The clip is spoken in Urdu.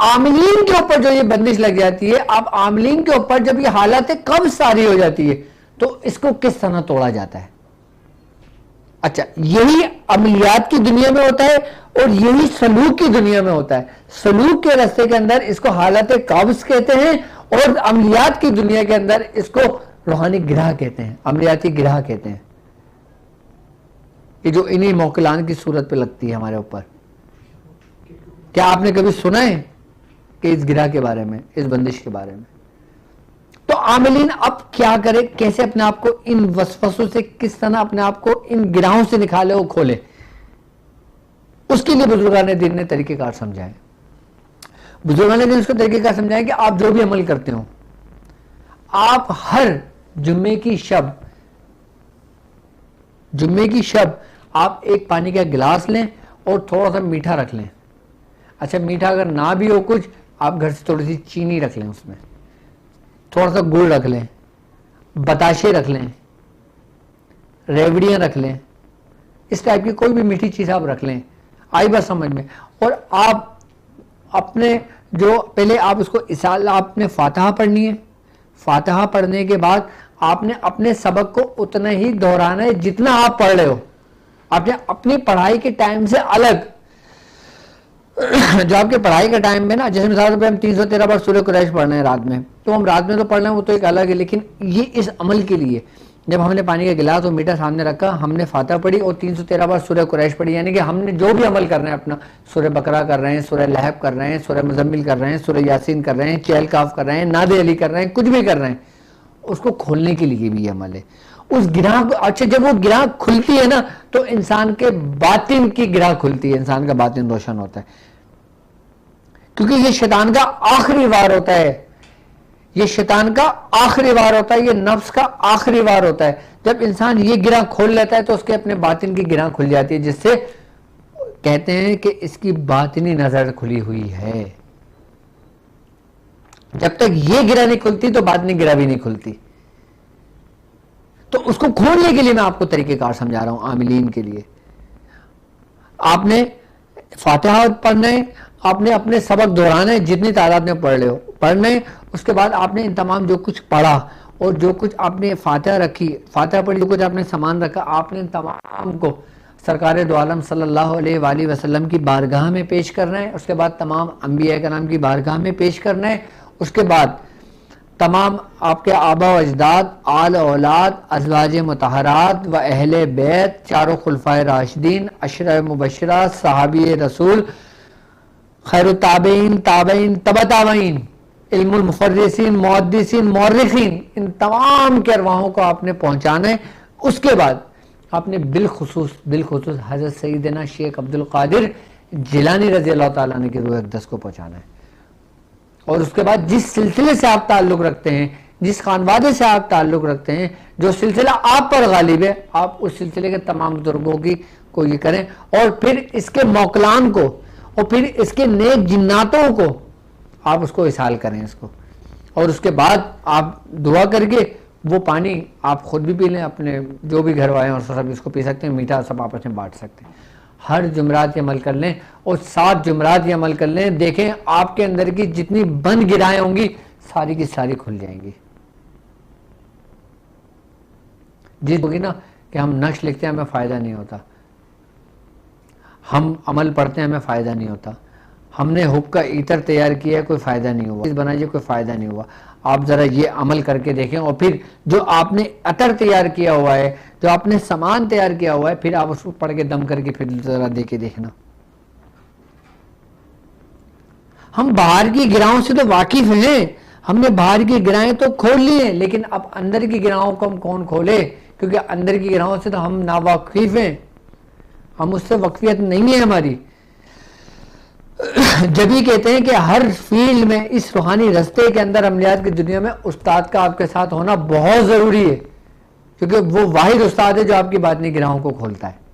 عاملین کے اوپر جو یہ بندش لگ جاتی ہے، اب عاملین کے اوپر جب یہ حالت قبض ساری ہو جاتی ہے تو اس کو کس طرح توڑا جاتا ہے؟ اچھا، یہی عملیات کی دنیا میں ہوتا ہے اور یہی سلوک کی دنیا میں ہوتا ہے. سلوک کے راستے کے اندر اس کو حالت قبض کہتے ہیں اور عملیات کی دنیا کے اندر اس کو روحانی گرہ کہتے ہیں، عملیاتی گرہ کہتے ہیں، کہ جو انہی موکلان کی صورت پہ لگتی ہے ہمارے اوپر. کیا آپ نے کبھی سنا ہے کہ اس گرہ کے بارے میں، اس بندش کے بارے میں؟ تو عاملین اب کیا کرے، کیسے اپنے آپ کو ان وسوسوں سے، کس طرح اپنے آپ کو ان گرہوں سے نکالے اور کھولے، اس کے لیے بزرگان دین نے طریقہ کار سمجھائے. بزرگان دین اس کو طریقہ کار سمجھائے کہ آپ جو بھی عمل کرتے ہو، آپ ہر جمعے کی شب آپ ایک پانی کا گلاس لیں اور تھوڑا سا میٹھا رکھ لیں. اچھا، میٹھا اگر نہ بھی ہو کچھ، آپ گھر سے تھوڑی سی چینی رکھ لیں، اس میں تھوڑا سا گڑ رکھ لیں، بتاشے رکھ لیں، ریوڑیاں رکھ لیں، اس ٹائپ کی کوئی بھی میٹھی چیز آپ رکھ لیں. آئی بات سمجھ میں؟ اور آپ اپنے جو پہلے آپ اس کو آپ نے فاتحہ پڑھنی ہے. فاتحہ پڑھنے کے بعد آپ نے اپنے سبق کو اتنا ہی دہرانا ہے جتنا آپ پڑھ رہے ہو. آپ نے اپنی پڑھائی کے ٹائم سے الگ، جو آپ کے پڑھائی کا ٹائم میں نا، جیسے مثال پہ ہم 313 بار سورہ قریش پڑھنا ہے رات میں، تو ہم رات میں تو پڑھ رہے ہیں، وہ تو ایک الگ ہے. لیکن یہ اس عمل کے لیے جب ہم نے پانی کا گلاس اور میٹھا سامنے رکھا، ہم نے فاتحہ پڑھی اور 313 بار سورہ قریش پڑھی، یعنی کہ ہم نے جو بھی عمل کر رہے ہیں اپنا، سورہ بقرہ کر رہے ہیں، سورہ لہب کر رہے ہیں، سورہ مزمل کر رہے ہیں، سورہ یاسین کر رہے ہیں، چہل کاف کر رہے ہیں، ناد علی کر رہے ہیں، کچھ بھی کر رہے ہیں، اس کو کھولنے کے لیے بھی یہ عمل ہے. اس گرہ کو، اچھا جب وہ گرہ کھلتی ہے نا تو انسان کے باطن کی گرہ کھلتی ہے، انسان کا باطن روشن ہوتا ہے. کیونکہ یہ شیطان کا آخری وار ہوتا ہے، یہ شیطان کا آخری وار ہوتا ہے، یہ نفس کا آخری وار ہوتا ہے. جب انسان یہ گرہ کھول لیتا ہے تو اس کے اپنے باطن کی گرہ کھل جاتی ہے، جس سے کہتے ہیں کہ اس کی باطنی نظر کھلی ہوئی ہے. جب تک یہ گرہ نہیں کھلتی تو باطنی گرہ بھی نہیں کھلتی. تو اس کو کھولنے کے لیے میں آپ کو طریقہ کار سمجھا رہا ہوں. عاملین کے لیے آپ نے فاتحہ پڑھنا ہے، آپ نے اپنے سبق دہرانا ہے، جتنی تعداد میں پڑھ لے ہو پڑھنا ہے. اس کے بعد آپ نے ان تمام جو کچھ پڑھا اور جو کچھ آپ نے فاتحہ رکھی، فاتحہ پڑھی، جو کچھ آپ نے سامان رکھا، آپ نے ان تمام کو سرکار دو عالم صلی اللہ علیہ وآلہ وسلم کی بارگاہ میں پیش کرنا ہے. اس کے بعد تمام انبیاء کرام کی بارگاہ میں پیش کرنا ہے. اس کے بعد تمام آپ کے آبا و اجداد، آل اولاد، ازواج مطہرات و اہل بیت، چاروں خلفائے راشدین، عشرہ مبشرہ، صحابی رسول، خیر التابعین، تابعین، تبع تابعین، علم المفرسین، محدثین، مورخین، ان تمام کے ارواحوں کو آپ نے پہنچانا ہے. اس کے بعد آپ نے بالخصوص حضرت سیدنا شیخ عبد القادر جیلانی رضی اللہ تعالیٰ عنہ کی روح اقدس کو پہنچانا ہے. اور اس کے بعد جس سلسلے سے آپ تعلق رکھتے ہیں، جس خانوادے سے آپ تعلق رکھتے ہیں، جو سلسلہ آپ پر غالب ہے، آپ اس سلسلے کے تمام بزرگوں کی کو یہ کریں. اور پھر اس کے موکلان کو اور پھر اس کے نیک جناتوں کو آپ اس کو اصال کریں اس کو. اور اس کے بعد آپ دعا کر کے وہ پانی آپ خود بھی پی لیں، اپنے جو بھی گھر والے ہیں اور سب اس کو پی سکتے ہیں، میٹھا سب آپس میں بانٹ سکتے ہیں. ہر جمعرات یہ عمل کر لیں اور 7 جمعرات یہ عمل کر لیں. دیکھیں آپ کے اندر کی جتنی بند گرہیں ہوں گی ساری کی ساری کھل جائیں گی. جس ہوگی نا کہ ہم نقش لکھتے ہیں ہمیں فائدہ نہیں ہوتا، ہم عمل پڑھتے ہیں ہمیں فائدہ نہیں ہوتا، ہم نے حب کا عطر تیار کیا ہے کوئی فائدہ نہیں ہوا، چیز بنائی کوئی فائدہ نہیں ہوا. آپ ذرا یہ عمل کر کے دیکھیں اور پھر جو آپ نے عطر تیار کیا ہوا ہے، جو آپ نے سامان تیار کیا ہوا ہے، پھر آپ اس کو پڑھ کے دم کر کے پھر ذرا دے کے دیکھنا. ہم باہر کی گرہوں سے تو واقف ہیں، ہم نے باہر کی گرہیں تو کھول لی ہیں، لیکن اب اندر کی گرہوں کو ہم کون کھولے؟ کیونکہ اندر کی گرہوں سے تو ہم ناواقف ہیں، ہم اس سے واقفیت نہیں ہے ہماری. جب ہی کہتے ہیں کہ ہر فیلڈ میں اس روحانی رستے کے اندر عملیات کی دنیا میں استاد کا آپ کے ساتھ ہونا بہت ضروری ہے، کیونکہ وہ واحد استاد ہے جو آپ کی باطنی گرہوں کو کھولتا ہے.